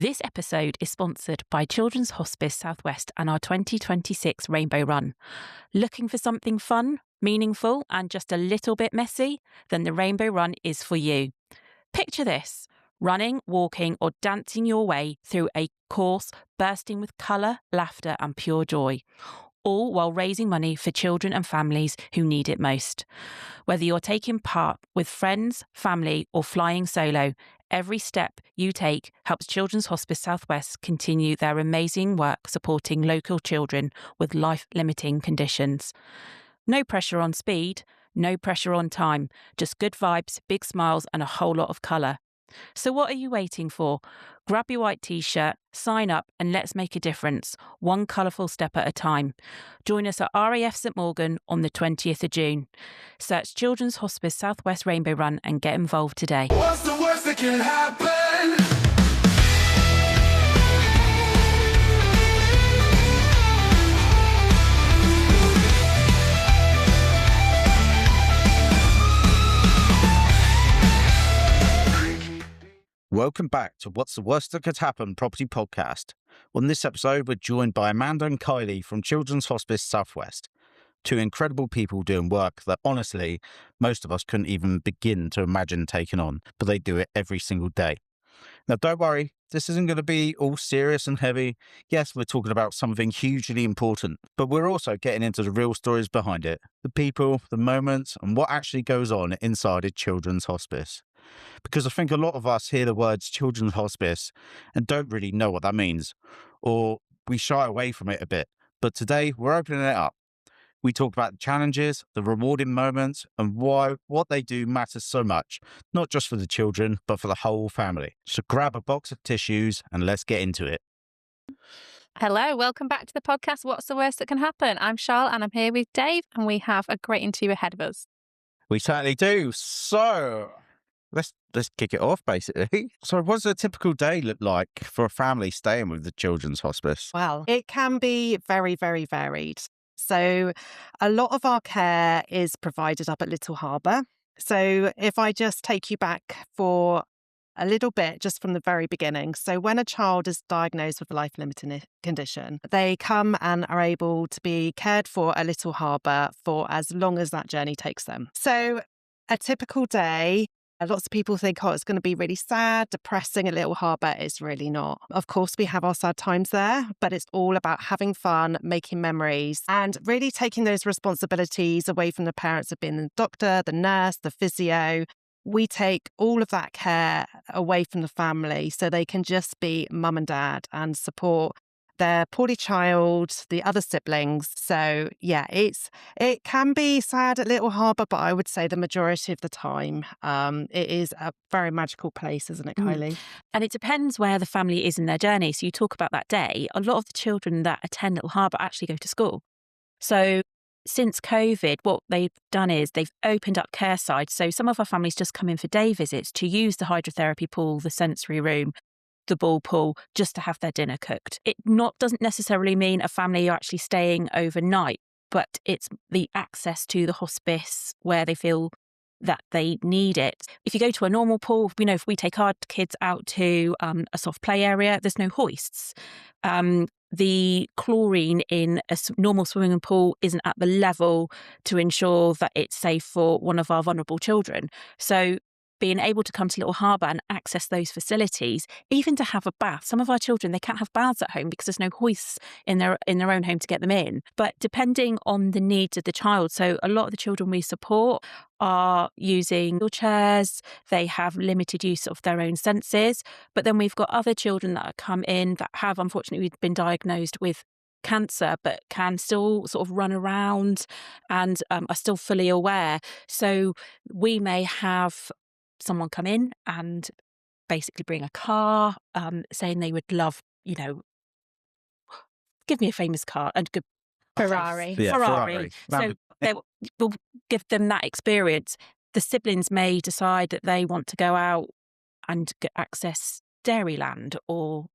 This episode is sponsored by Children's Hospice Southwest and our 2026 Rainbow Run. Looking for something fun, meaningful, and just a little bit messy? Then the Rainbow Run is for you. Picture this: running, walking, or dancing your way through a course bursting with colour, laughter, and pure joy, all while raising money for children and families who need it most. Whether you're taking part with friends, family, or flying solo, every step you take helps Children's Hospice Southwest continue their amazing work supporting local children with life-limiting conditions. No pressure on speed, no pressure on time, just good vibes, big smiles, and a whole lot of colour. So what are you waiting for? Grab your white t-shirt, sign up, and let's make a difference, one colourful step at a time. Join us at RAF St Morgan on the 20th of June. Search Children's Hospice Southwest Rainbow Run and get involved today. What's the worst that can happen? Welcome back to What's the Worst That Could Happen property podcast. On this episode, we're joined by Amanda and Kylie from Children's Hospice Southwest, two incredible people doing work that honestly, most of us couldn't even begin to imagine taking on, but they do it every single day. Now, don't worry, this isn't going to be all serious and heavy. Yes, we're talking about something hugely important, but we're also getting into the real stories behind it, the people, the moments, and what actually goes on inside a children's hospice. Because I think a lot of us hear the words children's hospice and don't really know what that means, or we shy away from it a bit. But today, we're opening it up. We talk about the challenges, the rewarding moments, and why what they do matters so much, not just for the children, but for the whole family. So grab a box of tissues and let's get into it. Hello, welcome back to the podcast, What's the Worst That Can Happen? I'm Charlotte and I'm here with Dave, and we have a great interview ahead of us. We certainly do. So let's kick it off, basically. So what does a typical day look like for a family staying with the children's hospice? Well, it can be very, very varied. So a lot of our care is provided up at Little Harbour. So if I just take you back for a little bit, just from the very beginning. So when a child is diagnosed with a life-limiting condition, they come and are able to be cared for at Little Harbour for as long as that journey takes them. So a typical day, lots of people think, it's going to be really sad, depressing at Little Harbour. It's really not. Of course, we have our sad times there, but it's all about having fun, making memories, and really taking those responsibilities away from the parents of being the doctor, the nurse, the physio. We take all of that care away from the family so they can just be mum and dad and support their poorly child, the other siblings. So yeah, it can be sad at Little Harbour, but I would say the majority of the time, it is a very magical place, isn't it, Kylie? And it depends where the family is in their journey. So you talk about that day. A lot of the children that attend Little Harbour actually go to school. So since COVID, what they've done is they've opened up care sides. So some of our families just come in for day visits to use the hydrotherapy pool, the sensory room, the ball pool, just to have their dinner cooked. It doesn't necessarily mean a family are actually staying overnight, but it's the access to the hospice where they feel that they need it. If you go to a normal pool, if we take our kids out to a soft play area, there's no hoists. The chlorine in a normal swimming pool isn't at the level to ensure that it's safe for one of our vulnerable children. So being able to come to Little Harbour and access those facilities, even to have a bath. Some of our children, they can't have baths at home because there's no hoists in their own home to get them in. But depending on the needs of the child, so a lot of the children we support are using wheelchairs, they have limited use of their own senses. But then we've got other children that come in that have unfortunately been diagnosed with cancer, but can still sort of run around and are still fully aware. So we may have someone come in and basically bring a car, saying they would love, give me a famous car and good Ferrari. Yeah, Ferrari. So we'll give them that experience. The siblings may decide that they want to go out and access Dairyland or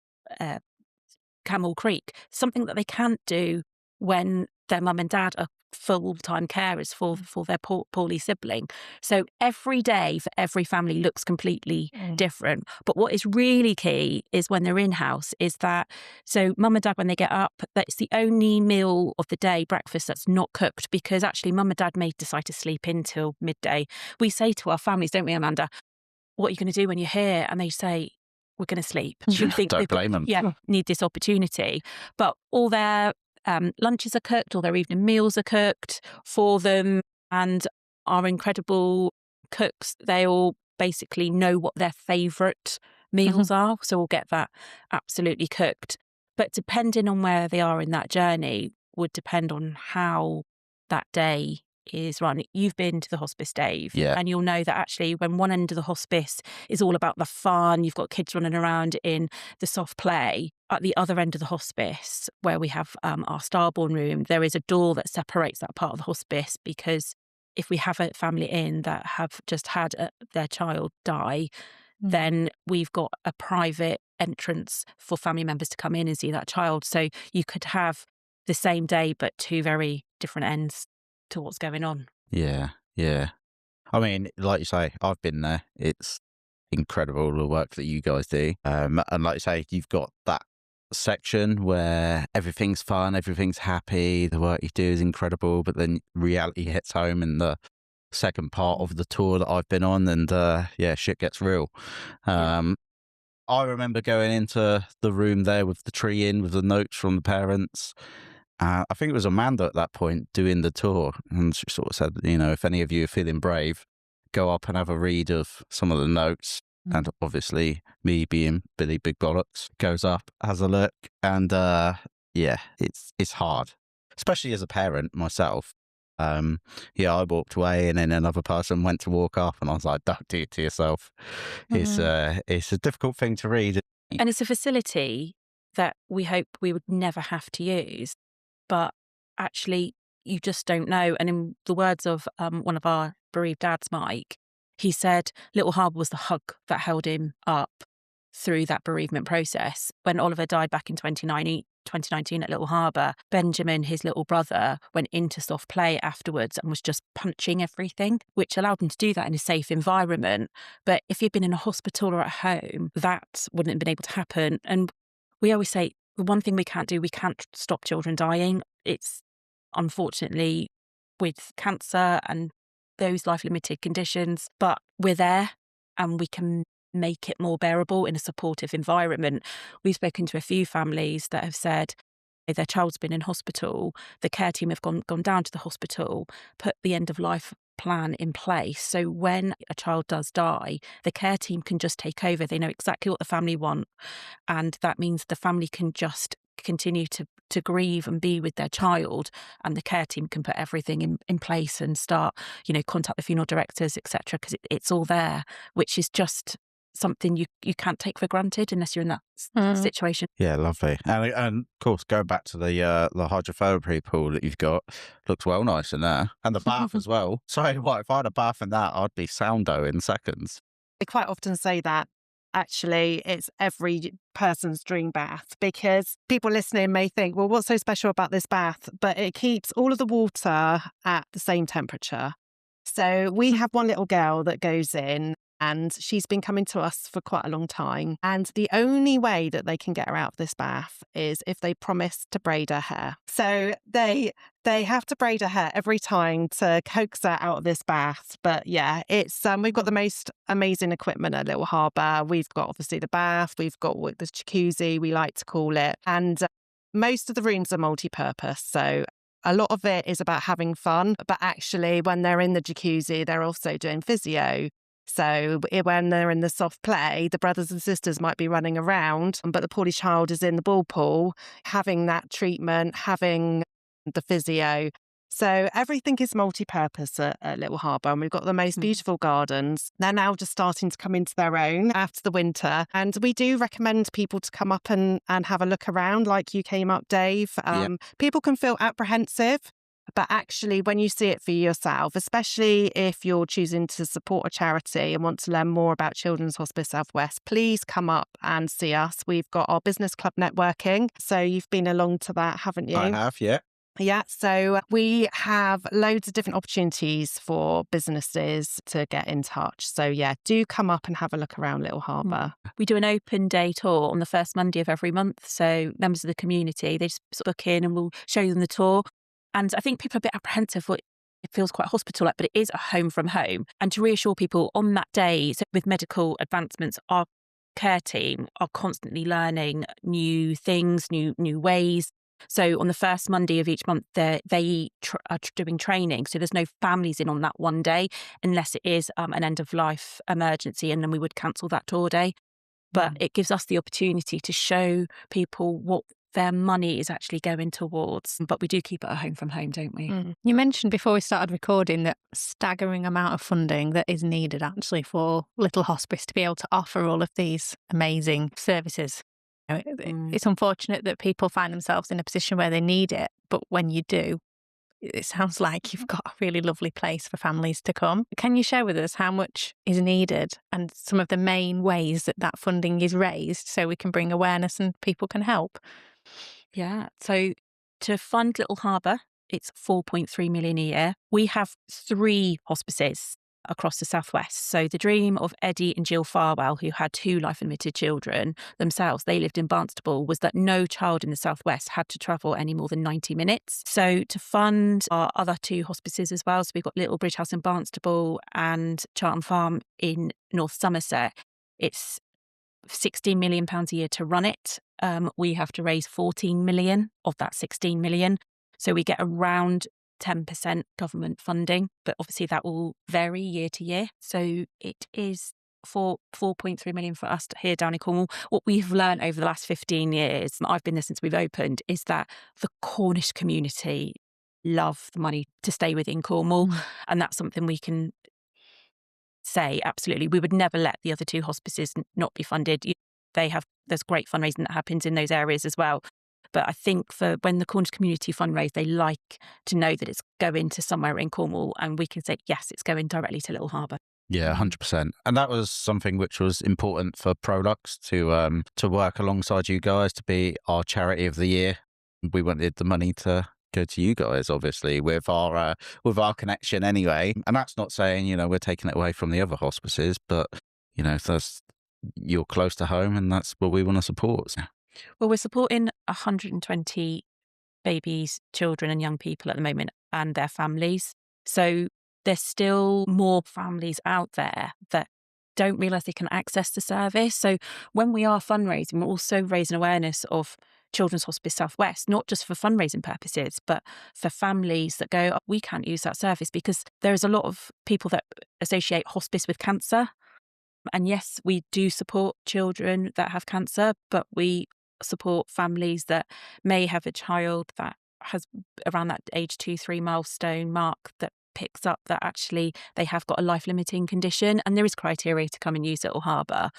Camel Creek, something that they can't do when their mum and dad are full-time carers for their poorly sibling. So every day for every family looks completely different. But what is really key is when they're in-house is that, so mum and dad, when they get up, that's the only meal of the day, breakfast, that's not cooked, because actually mum and dad may decide to sleep in till midday. We say to our families, don't we, Amanda, what are you going to do when you're here? And they say, we're going to sleep. You think Don't blame them. Yeah, need this opportunity. But all their lunches are cooked, all their evening meals are cooked for them, and our incredible cooks, they all basically know what their favourite meals are, so we'll get that absolutely cooked. But depending on where they are in that journey would depend on how that day is run. You've been to the hospice, Dave, and you'll know that actually when one end of the hospice is all about the fun, you've got kids running around in the soft play, at the other end of the hospice, where we have our starborn room, there is a door that separates that part of the hospice, because if we have a family in that have just had their child die, then we've got a private entrance for family members to come in and see that child. So you could have the same day but two very different ends to what's going on. Yeah. I mean, like you say, I've been there. It's incredible the work that you guys do. And like you say, you've got that section where everything's fun, everything's happy, the work you do is incredible, but then reality hits home in the second part of the tour that I've been on, and shit gets real. I remember going into the room there with the tree in, with the notes from the parents. I think it was Amanda at that point doing the tour, and she sort of said, if any of you are feeling brave, go up and have a read of some of the notes. And obviously, me being Billy Big Bollocks, goes up, has a look, and it's hard, especially as a parent myself. I walked away, and then another person went to walk up, and I was like, "Don't do it to yourself." It's a difficult thing to read, and it's a facility that we hope we would never have to use, but actually, you just don't know. And in the words of one of our bereaved dads, Mike, he said Little Harbour was the hug that held him up through that bereavement process. When Oliver died back in 2019 at Little Harbour, Benjamin, his little brother, went into soft play afterwards and was just punching everything, which allowed him to do that in a safe environment. But if he'd been in a hospital or at home, that wouldn't have been able to happen. And we always say, the one thing we can't do, we can't stop children dying. It's unfortunately with cancer and those life-limited conditions, but we're there and we can make it more bearable in a supportive environment. We've spoken to a few families that have said their child's been in hospital, the care team have gone down to the hospital, put the end of life plan in place. So when a child does die, the care team can just take over. They know exactly what the family want. And that means the family can just continue to grieve and be with their child, and the care team can put everything in place and start, contact the funeral directors, etc., because it's all there, which is just something you can't take for granted unless you're in that situation. Yeah, lovely. And of course, going back to the hydrotherapy pool that you've got, looks well nice in there. And the bath as well. So if I had a bath in that, I'd be soundo in seconds. I quite often say that actually it's every person's dream bath, because people listening may think, well, what's so special about this bath? But it keeps all of the water at the same temperature. So we have one little girl that goes in, and she's been coming to us for quite a long time. And the only way that they can get her out of this bath is if they promise to braid her hair. So they have to braid her hair every time to coax her out of this bath. But yeah, it's we've got the most amazing equipment at Little Harbour. We've got obviously the bath, we've got the jacuzzi, we like to call it. And most of the rooms are multi-purpose. So a lot of it is about having fun. But actually, when they're in the jacuzzi, they're also doing physio. So when they're in the soft play, the brothers and sisters might be running around, but the poorly child is in the ball pool, having that treatment, having the physio. So everything is multi-purpose at Little Harbour, and we've got the most beautiful gardens. They're now just starting to come into their own after the winter. And we do recommend people to come up and have a look around, like you came up, Dave. People can feel apprehensive. But actually, when you see it for yourself, especially if you're choosing to support a charity and want to learn more about Children's Hospice South West, please come up and see us. We've got our business club networking. So you've been along to that, haven't you? I have, yeah. Yeah, so we have loads of different opportunities for businesses to get in touch. So yeah, do come up and have a look around Little Harbour. We do an open day tour on the first Monday of every month. So members of the community, they just sort of book in and we'll show them the tour. And I think people are a bit apprehensive. It feels quite hospital-like, but it is a home from home. And to reassure people on that day, so with medical advancements, our care team are constantly learning new things, new ways. So on the first Monday of each month, they are doing training. So there's no families in on that one day, unless it is an end-of-life emergency, and then we would cancel that tour day. But it gives us the opportunity to show people what their money is actually going towards. But we do keep it a home from home, don't we? You mentioned before we started recording that staggering amount of funding that is needed actually for Little Hospice to be able to offer all of these amazing services. It's unfortunate that people find themselves in a position where they need it, but when you do, it sounds like you've got a really lovely place for families to come. Can you share with us how much is needed and some of the main ways that that funding is raised so we can bring awareness and people can help? Yeah. So to fund Little Harbour, it's 4.3 million a year. We have 3 hospices across the southwest. So the dream of Eddie and Jill Farwell, who had 2 life-limited children themselves, they lived in Barnstaple, was that no child in the southwest had to travel any more than 90 minutes. So to fund our other 2 hospices as well, so we've got Little Bridge House in Barnstaple and Charlton Farm in North Somerset, it's £16 million a year to run it. We have to raise 14 million of that 16 million. So we get around 10% government funding, but obviously that will vary year to year. So it is for 4.3 million for us here down in Cornwall. What we've learned over the last 15 years, I've been there since we've opened, is that the Cornish community love the money to stay within Cornwall. And that's something we can say, absolutely. We would never let the other 2 hospices not be funded. There's great fundraising that happens in those areas as well. But I think for when the Cornish community fundraise, they like to know that it's going to somewhere in Cornwall, and we can say, yes, it's going directly to Little Harbour. Yeah, 100%. And that was something which was important for Prolux to work alongside you guys, to be our charity of the year. We wanted the money to go to you guys, obviously, with our connection anyway. And that's not saying, we're taking it away from the other hospices, but, you're close to home and that's what we want to support. Well, we're supporting 120 babies, children and young people at the moment and their families. So there's still more families out there that don't realise they can access the service. So when we are fundraising, we're also raising awareness of Children's Hospice Southwest, not just for fundraising purposes, but for families that go, we can't use that service, because there is a lot of people that associate hospice with cancer. And yes, we do support children that have cancer, but we support families that may have a child that has around that age 2-3 milestone mark that picks up that actually they have got a life-limiting condition, and there is criteria to come and use Little Harbour.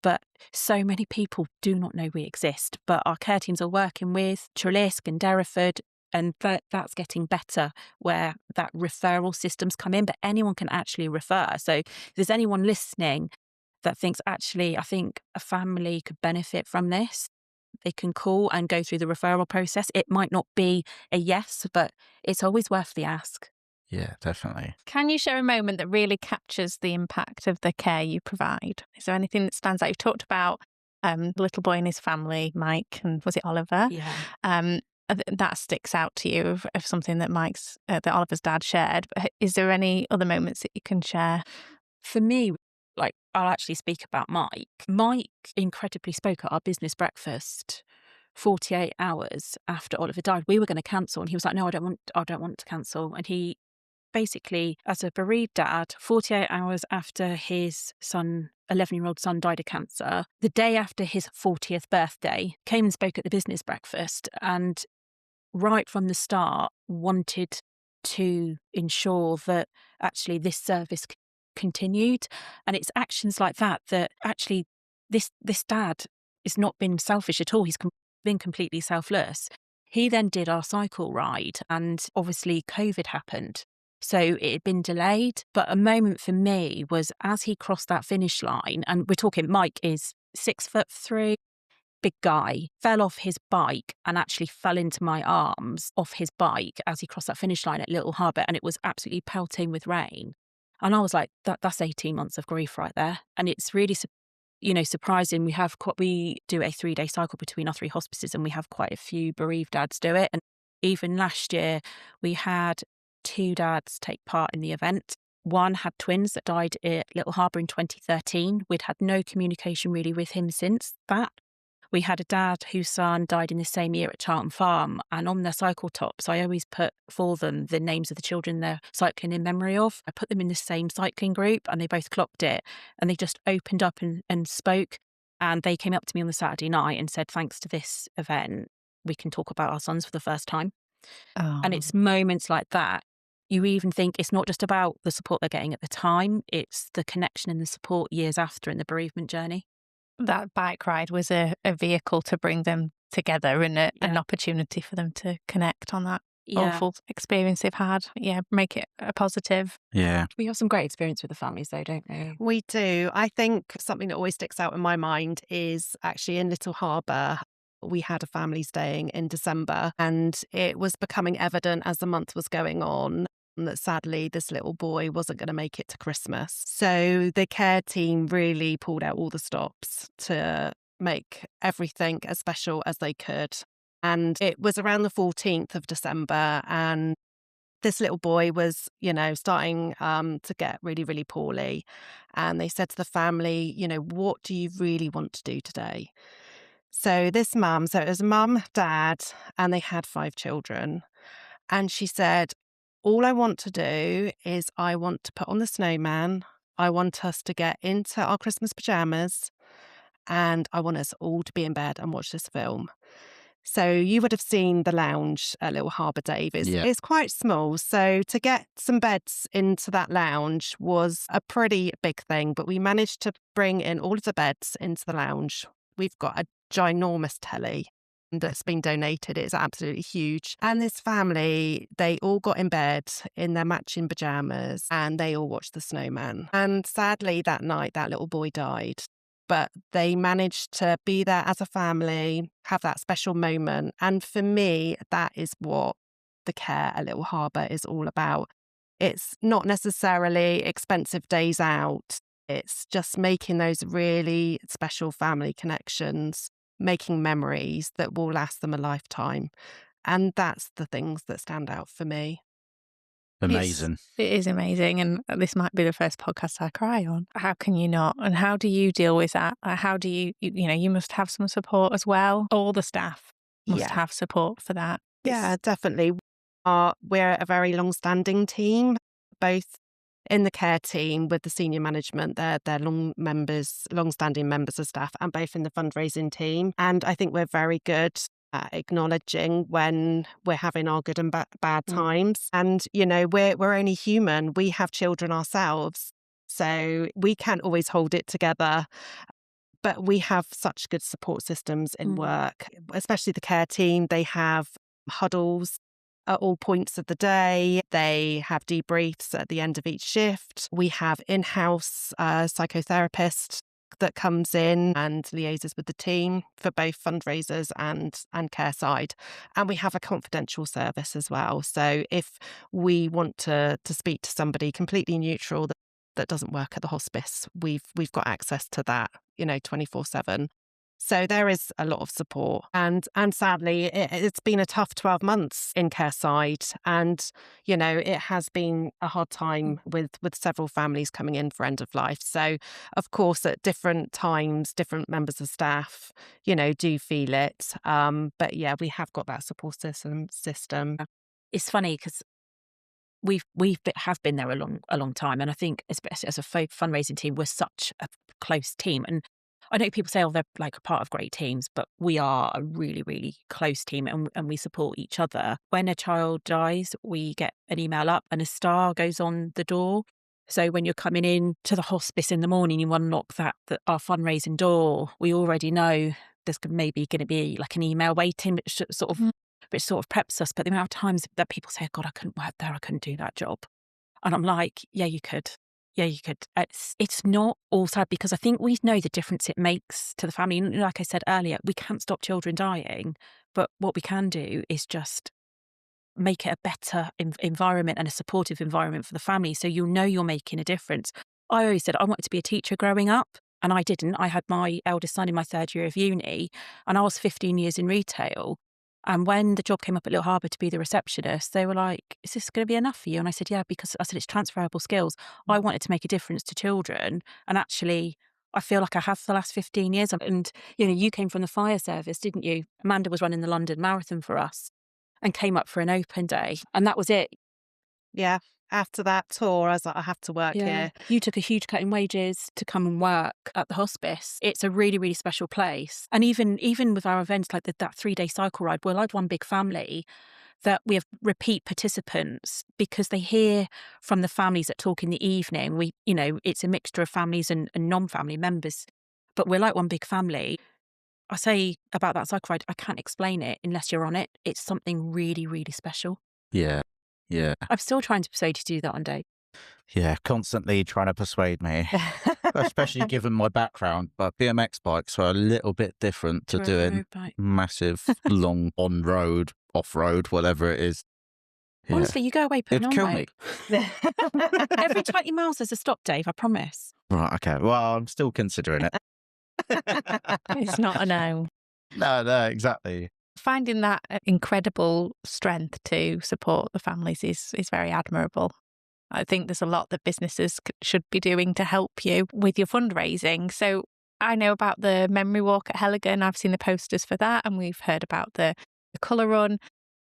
But so many people do not know we exist. But our care teams are working with Trelisk and Derriford, and that's getting better, where that referral systems come in, but anyone can actually refer. So if there's anyone listening that thinks, actually, I think a family could benefit from this, they can call and go through the referral process. It might not be a yes, but it's always worth the ask. Yeah, definitely. Can you share a moment that really captures the impact of the care you provide? Is there anything that stands out? You've talked about the little boy and his family, Mike, and was it Oliver? Yeah. That sticks out to you of something that that Oliver's dad shared. But is there any other moments that you can share? For me, I'll actually speak about Mike. Mike incredibly spoke at our business breakfast 48 hours after Oliver died. We were going to cancel, and he was like, no, I don't want to cancel. And he basically, as a bereaved dad, 48 hours after his 11-year-old son died of cancer, the day after his 40th birthday, came and spoke at the business breakfast, and right from the start wanted to ensure that actually this service continued. And it's actions like that actually this dad has not been selfish at all. He's been completely selfless. He then did our cycle ride, and obviously COVID happened, so it had been delayed. But a moment for me was as he crossed that finish line, and we're talking Mike is 6'3", big guy, fell off his bike and actually fell into my arms off his bike as he crossed that finish line at Little Harbour, and it was absolutely pelting with rain. And I was like, that's 18 months of grief right there. And it's really surprising. We do a 3-day cycle between our 3 hospices, and we have quite a few bereaved dads do it. And even last year, we had 2 dads take part in the event. One had twins that died at Little Harbour in 2013. We'd had no communication really with him since that. We had a dad whose son died in the same year at Charlton Farm, and on their cycle tops, I always put for them the names of the children they're cycling in memory of. I put them in the same cycling group, and they both clocked it, and they just opened up and spoke. And they came up to me on the Saturday night and said, thanks to this event, we can talk about our sons for the first time. Oh. And it's moments like that. You even think it's not just about the support they're getting at the time, it's the connection and the support years after in the bereavement journey. That bike ride was a vehicle to bring them together and an opportunity for them to connect on that awful experience they've had. Yeah, make it a positive. Yeah. We have some great experience with the families though, don't we? We do. I think something that always sticks out in my mind is actually in Little Harbour, we had a family staying in December, and it was becoming evident as the month was going on that sadly this little boy wasn't going to make it to Christmas. So the care team really pulled out all the stops to make everything as special as they could. And it was around the 14th of December, and this little boy was, starting to get really, really poorly. And they said to the family, what do you really want to do today? So this mum, so it was mum, dad, and they had 5 children. And she said, all I want to do is I want to put on the snowman. I want us to get into our Christmas pajamas, and I want us all to be in bed and watch this film. So you would have seen the lounge at Little Harbour, Dave. It's quite small. So to get some beds into that lounge was a pretty big thing. But we managed to bring in all of the beds into the lounge. We've got a ginormous telly that's been donated. It's absolutely huge. And this family, they all got in bed in their matching pajamas and they all watched the snowman. And sadly, that night, that little boy died. But they managed to be there as a family, have that special moment. And for me, that is what the care at Little Harbour is all about. It's not necessarily expensive days out. It's just making those really special family connections, making memories that will last them a lifetime. And that's the things that stand out for me. Amazing. It is amazing. And this might be the first podcast I cry on. How can you not? And how do you deal with that? How do you must have some support as well. All the staff must have support for that. Yeah, definitely. We're a very long-standing team, both in the care team with the senior management. They're long-standing members of staff, and both in the fundraising team. And I think we're very good at acknowledging when we're having our good and bad times. And, we're only human. We have children ourselves. So we can't always hold it together. But we have such good support systems in work, especially the care team. They have huddles at all points of the day. They have debriefs at the end of each shift. We have in-house psychotherapist that comes in and liaises with the team for both fundraisers and care side. And we have a confidential service as well. So if we want to speak to somebody completely neutral that doesn't work at the hospice, we've got access to that, 24/7. So there is a lot of support. And sadly, it's been a tough 12 months in care side. And, it has been a hard time with several families coming in for end of life. So, of course, at different times, different members of staff, do feel it. But yeah, we have got that support system. It's funny because we have been there a long time. And I think, especially as a fundraising team, we're such a close team. And I know people say, they're like a part of great teams, but we are a really, really close team and we support each other. When a child dies, we get an email up and a star goes on the door. So when you're coming in to the hospice in the morning, you unlock our fundraising door, we already know there's maybe going to be like an email waiting, which sort of preps us. But the amount of times that people say, God, I couldn't work there, I couldn't do that job. And I'm like, yeah, you could. Yeah, you could. It's not all sad because I think we know the difference it makes to the family. And like I said earlier, we can't stop children dying, but what we can do is just make it a better environment and a supportive environment for the family. So you'll know you're making a difference. I always said I wanted to be a teacher growing up, and I didn't. I had my eldest son in my 3rd year of uni, and I was 15 years in retail. And when the job came up at Little Harbour to be the receptionist, they were like, is this going to be enough for you? And I said, yeah, because I said, it's transferable skills. I wanted to make a difference to children. And actually, I feel like I have for the last 15 years. And, you came from the fire service, didn't you? Amanda was running the London Marathon for us and came up for an open day. And that was it. Yeah. After that tour, I was like, I have to work here. You took a huge cut in wages to come and work at the hospice. It's a really, really special place. And even with our events like that 3-day cycle ride, we're like one big family, that we have repeat participants because they hear from the families that talk in the evening. It's a mixture of families and non-family members, but we're like one big family. I say about that cycle ride, I can't explain it unless you're on it. It's something really, really special. Yeah. Yeah. I'm still trying to persuade you to do that one day. Yeah, constantly trying to persuade me, especially given my background. But BMX bikes are a little bit different to doing massive, long on-road, off-road, whatever it is. Yeah. Honestly, you go away putting It'd on kill me. Every 20 miles there's a stop, Dave, I promise. Right, okay. Well, I'm still considering it. It's not a no. No, exactly. Finding that incredible strength to support the families is very admirable. I think there's a lot that businesses should be doing to help you with your fundraising. So I know about the Memory Walk at Heligan. I've seen the posters for that, and we've heard about the Colour Run.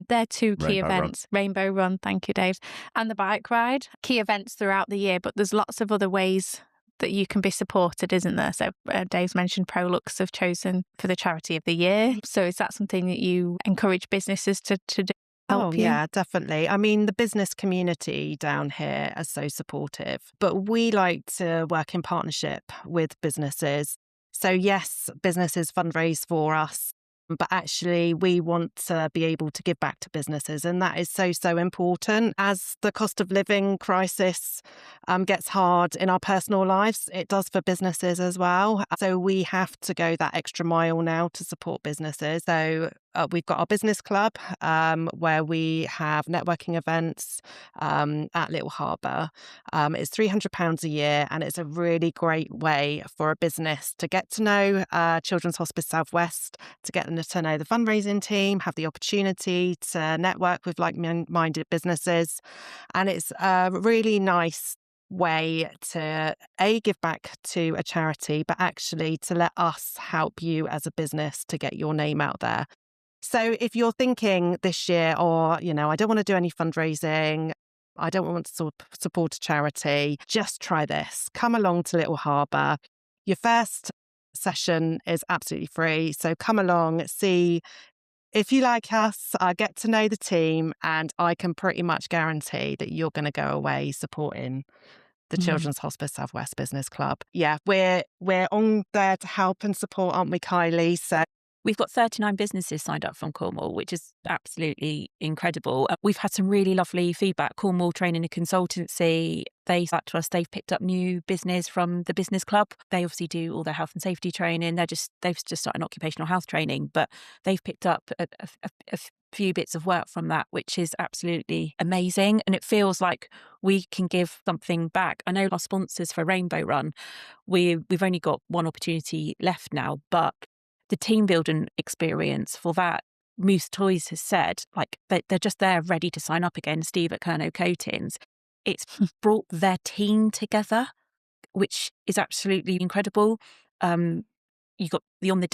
They're two key events. Rainbow Run, thank you, Dave. And the bike ride. Key events throughout the year, but there's lots of other ways that you can be supported, isn't there? So Dave's mentioned Prolux have chosen for the Charity of the Year. So is that something that you encourage businesses to do? Yeah, definitely. I mean, the business community down here are so supportive, but we like to work in partnership with businesses. So yes, businesses fundraise for us, but actually we want to be able to give back to businesses. And that is so, so important. As the cost of living crisis gets hard in our personal lives, it does for businesses as well. So we have to go that extra mile now to support businesses. So we've got our business club where we have networking events at Little Harbour. It's £300 a year, and it's a really great way for a business to get to know Children's Hospice South West, to get to know the fundraising team, have the opportunity to network with like-minded businesses. And it's a really nice way to give back to a charity, but actually to let us help you as a business to get your name out there. So if you're thinking this year, or, I don't want to do any fundraising, I don't want to support a charity, just try this. Come along to Little Harbour. Your first session is absolutely free. So come along, see if you like us, get to know the team, and I can pretty much guarantee that you're going to go away supporting the Children's Hospice South West Business Club. Yeah, we're on there to help and support, aren't we, Kylie? So we've got 39 businesses signed up from Cornwall, which is absolutely incredible. We've had some really lovely feedback. Cornwall Training and Consultancy, they said to us they've picked up new business from the business club. They obviously do all their health and safety training. They've just started occupational health training, but they've picked up a few bits of work from that, which is absolutely amazing. And it feels like we can give something back. I know our sponsors for Rainbow Run, we've only got one opportunity left now, but the team building experience for that, Moose Toys has said, like they're just there ready to sign up again. Steve at Kerno Coatings, it's brought their team together, which is absolutely incredible. You got the on the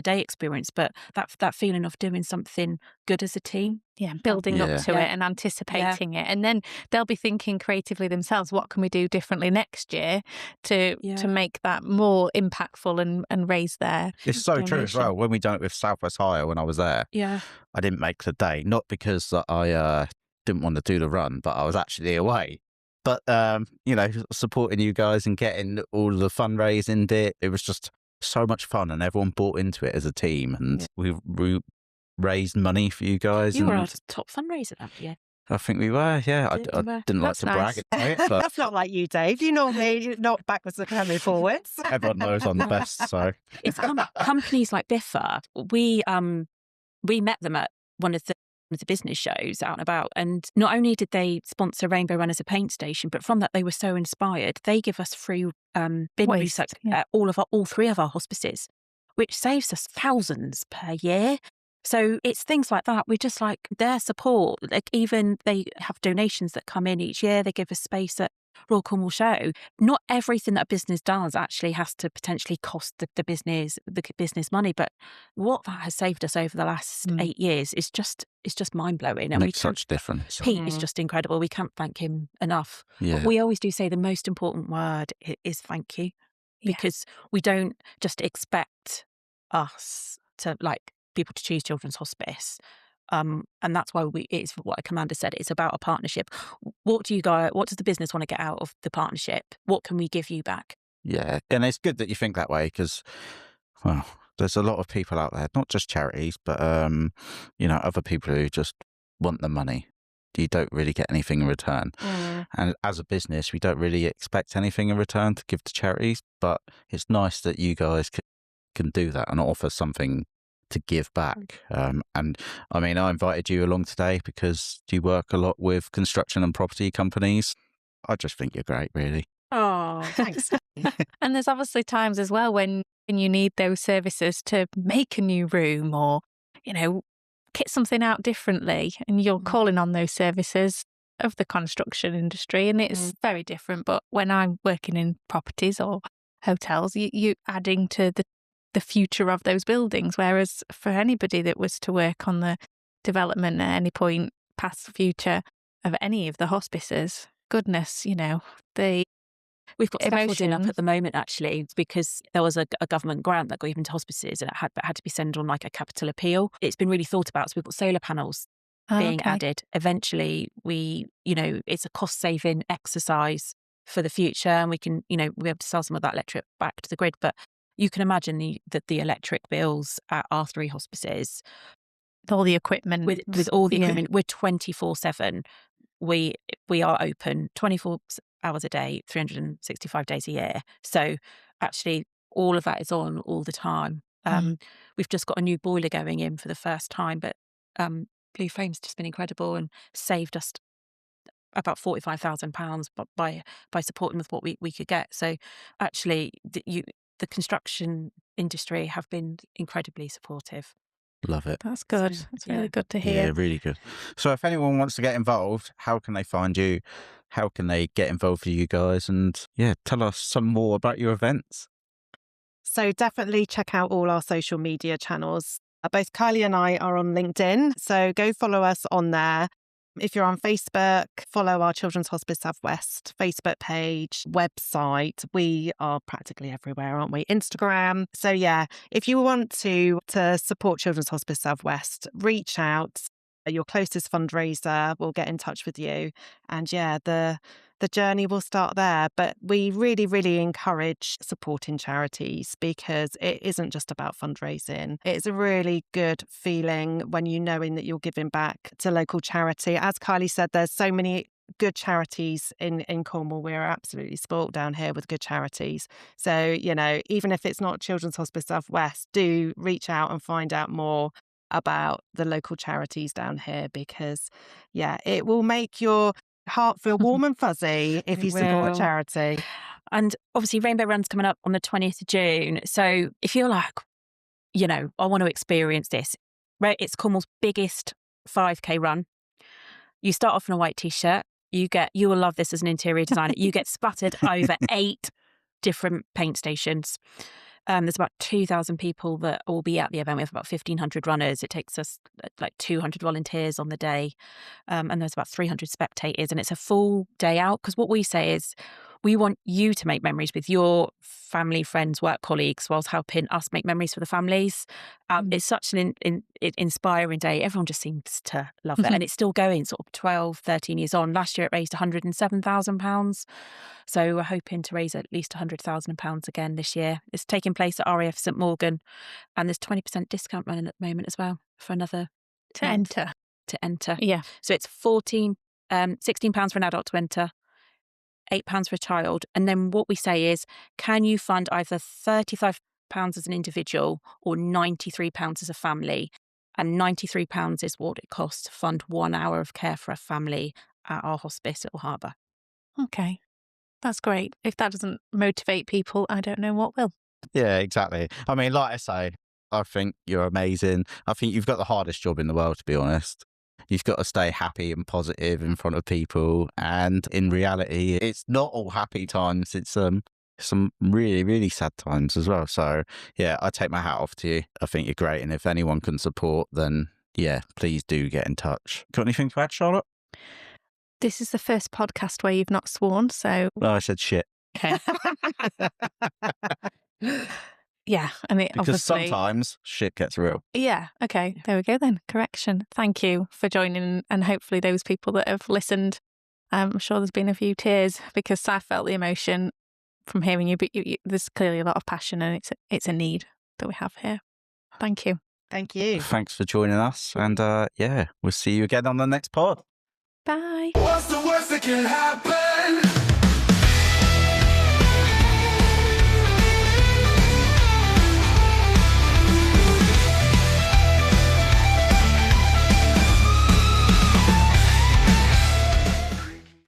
day experience, but that feeling of doing something good as a team. Yeah, building up to it and anticipating it. And then they'll be thinking creatively themselves, what can we do differently next year to make that more impactful and raise their It's so donation. true as well. When we done it with South West Hire, when I was there, I didn't make the day, not because I didn't want to do the run, but I was actually away. But, supporting you guys and getting all the fundraising, it was just so much fun, and everyone bought into it as a team, and we raised money for you guys. You were our top fundraiser that year. I think we were, yeah. I didn't like That's to brag nice. about it, but That's not like you, Dave. You normally you're not backwards and coming forwards. everyone knows I'm the best. So It's companies like Biffa. We met them at one of the business shows out and about, and not only did they sponsor Rainbow Run as a paint station, but from that they were so inspired. They give us free bin Waste, recycling yeah. at all three of our hospices, which saves us thousands per year. So it's things like that. We just like their support. Like even they have donations that come in each year. They give us space at Royal Cornwall Show. Not everything that a business does actually has to potentially cost the business money, but what that has saved us over the last 8 years is just mind blowing. And makes such difference. Pete is just incredible. We can't thank him enough. Yeah. But we always do say the most important word is thank you, because we don't just expect us to like people to choose Children's Hospice. And that's why it's what a commander said. It's about a partnership. What does the business want to get out of the partnership? What can we give you back? Yeah. And it's good that you think that way because, well, there's a lot of people out there, not just charities, but, other people who just want the money. You don't really get anything in return. And as a business, we don't really expect anything in return to give to charities, but it's nice that you guys can do that and offer something to give back. And I mean, I invited you along today because you work a lot with construction and property companies. I just think you're great, really. Oh, thanks. And there's obviously times as well when you need those services to make a new room or, kit something out differently, and you're calling on those services of the construction industry, and it's very different. But when I'm working in properties or hotels, you're adding to the future of those buildings. Whereas for anybody that was to work on the development at any point past the future of any of the hospices, goodness, We've got scaffolding up at the moment, actually. It's because there was a government grant that got given to hospices and it had to be sent on like a capital appeal. It's been really thought about. So we've got solar panels being added. Eventually, it's a cost-saving exercise for the future, and we can, we'll be able to sell some of that electric back to the grid. But you can imagine the electric bills at our 3 hospices. With all the equipment. With all the equipment, we're 24/7. We are open 24 hours a day, 365 days a year. So actually all of that is on all the time. We've just got a new boiler going in for the first time, but Blue Flame's just been incredible and saved us about £45,000 by supporting with what we could get. So actually the construction industry have been incredibly supportive. Love it. That's good. That's really good to hear. Yeah, really good. So if anyone wants to get involved, how can they find you? How can they get involved with you guys? And tell us some more about your events. So definitely check out all our social media channels. Both Kylie and I are on LinkedIn, so go follow us on there. If you're on Facebook, follow our Children's Hospice South West Facebook page, website. We are practically everywhere, aren't we? Instagram. So if you want to support Children's Hospice South West, reach out. Your closest fundraiser will get in touch with you. And the journey will start there. But we really, really encourage supporting charities because it isn't just about fundraising. It's a really good feeling when knowing that you're giving back to local charity. As Kylie said, there's so many good charities in Cornwall. We're absolutely spoilt down here with good charities. So, even if it's not Children's Hospice South West, do reach out and find out more about the local charities down here because, it will make your heart feel warm and fuzzy if you support a charity. And obviously Rainbow Run's coming up on the 20th of June. So if you're like, I want to experience this, right? It's Cornwall's biggest 5K run. You start off in a white t-shirt. You will love this as an interior designer. You get splattered over 8 different paint stations. There's about 2,000 people that will be at the event. We have about 1,500 runners. It takes us like 200 volunteers on the day. And there's about 300 spectators. And it's a full day out. Because what we say is we want you to make memories with your family, friends, work colleagues, whilst helping us make memories for the families. It's such an inspiring day. Everyone just seems to love it. And it's still going sort of 12, 13 years on. Last year it raised £107,000. So we're hoping to raise at least £100,000 again this year. It's taking place at RAF St Morgan, and there's 20% discount running at the moment as well for another to enter. to enter. Yeah. So it's £16 for an adult to enter, £8 for a child. And then what we say is, can you fund either £35 as an individual or £93 as a family? And £93 is what it costs to fund 1 hour of care for a family at our hospice at Harbour. Okay. That's great. If that doesn't motivate people, I don't know what will. Yeah, exactly. I mean, like I say, I think you're amazing. I think you've got the hardest job in the world, to be honest. You've got to stay happy and positive in front of people. And in reality, it's not all happy times. It's some really, really sad times as well. So, yeah, I take my hat off to you. I think you're great. And if anyone can support, then, yeah, please do get in touch. Got anything to add, Charlotte? This is the first podcast where you've not sworn, so... Oh, I said shit. Okay. Yeah, I mean, Because obviously... sometimes shit gets real. Yeah, okay, there we go then. Correction. Thank you for joining, and hopefully those people that have listened, I'm sure there's been a few tears because I felt the emotion from hearing you, but there's clearly a lot of passion and it's a need that we have here. Thank you. Thank you. Thanks for joining us. And yeah, we'll see you again on the next pod. Bye. What's the worst that can happen?